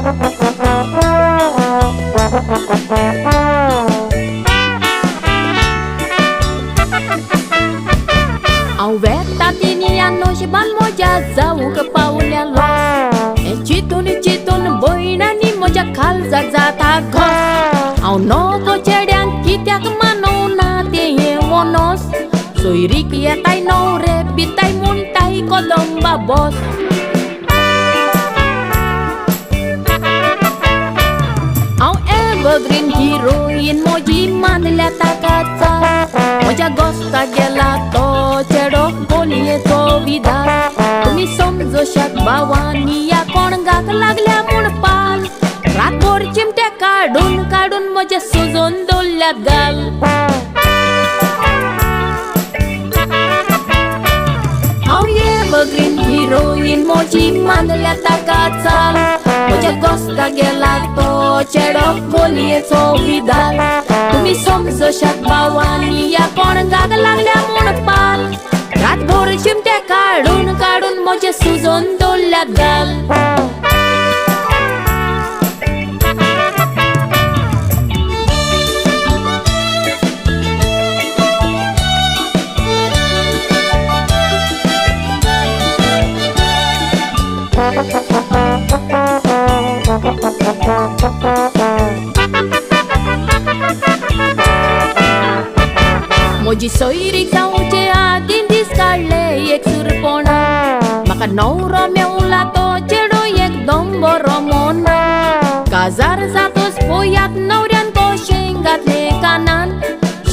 Au vetat inia no și ban moja zau că paulia lo e chitun boina ni moja khal za za ta gos au no ko chediang kityak mano na te ye wonos soiri kia tai no re bitai mun tai ko domba bos au evergreen heroine moji man la ta ka sa moja gosta gelato chedo bolie to vida तुम्ही समजो शक भावानी या कोण गाक लागल्या म्हूण पाल रातभर चिमटे काढून काढून म्हजे सुजोन दवरल्यात गाल हांव एव्हरग्रीन हिरोईन मोजी मांडल्या ताका चाल म्हज्या घोस्ता गेला तो चेडो बोलयेचो विदाल तुम्ही समजो शक भावानी या कोण गाक लागल्या म्हूण पाल रातभर चिमटे काढून काढून म्हजे सुजोन दवरल्यात गाल म्हजी सोयरीक जावचे आदीं दीस काडले एक सुरपणा म्हाका न्हवरो मेवला तो चेडो एकदम बरो मोना काजार जातोच पळयात न्हवऱ्यान कशें घातले कानान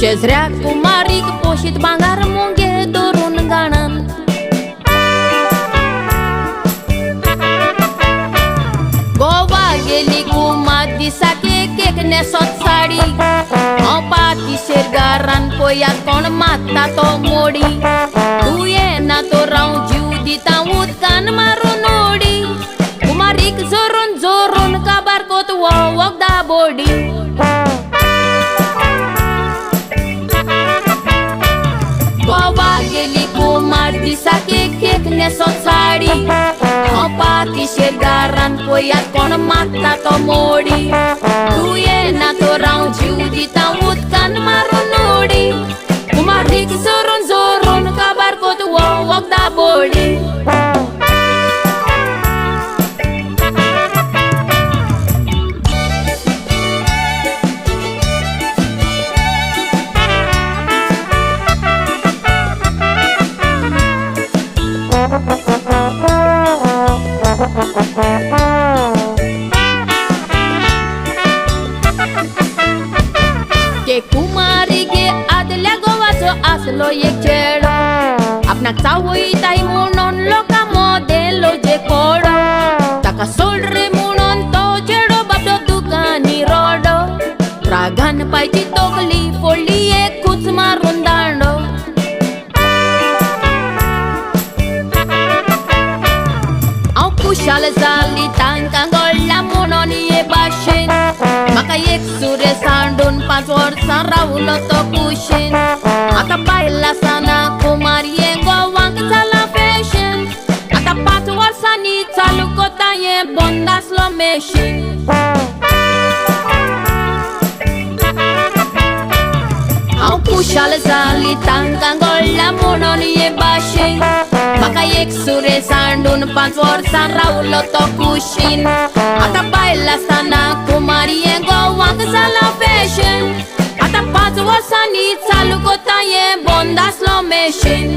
शेजऱ्याक कुमारीक पोशीत भांगार मोंगे धरून गाणान गोवा गेली कुमार दिसाक एक नेसत साडी हांव पातीशेर गारान पळयात कोण मात्ता तो मोडी तूं येना तो राव जीव दिता उदकान मारून ओडी कुमारीक जोरून जोरून काबार कोत वखदा बोडी गोवा गेली कुमार दिसाक एक नेसत साडी हांव पातीशेर गारान पळयात कोण मात्ता तो मोडी तूं येना तो राव जीव दिता उदकान मारून ओडी कुमारीक जोरून जोरून काबार कोत वखदा बोडी के कुमारीगे आदल्या गोवाचो आसलो एक चेडो आपणाक चावयताय म्हणून लोकां मोदेलो जे कोडो ताका सोड रे म्हणून तो चेडो बाबडो दुकानी रोडो रागान पायची तोकली फोडली एक कुच मारून दांडो हांव कुशाल जाली तांकां घडला म्हणून हे भाशेन म्हाका एक सुरे सांडून 5 वर्सां रावलो तो कुशीन आतां बायला साना कुमार हे गोवांक जाला फॅशन आतां 5 वर्सांनी चालू कोता हे बंद आसलो मेशीन हांव कुशाल जाली तांकां घडला म्हणून हे भाशेन म्हाका एक सुरे सांडून 5 वर्सां रावलो तो कुशीन आतां बायला साना कुमार हे गोवांक जाला फॅशन आतां 5 वर्सांनी चालू कोता हे बंद आसलो मेशीन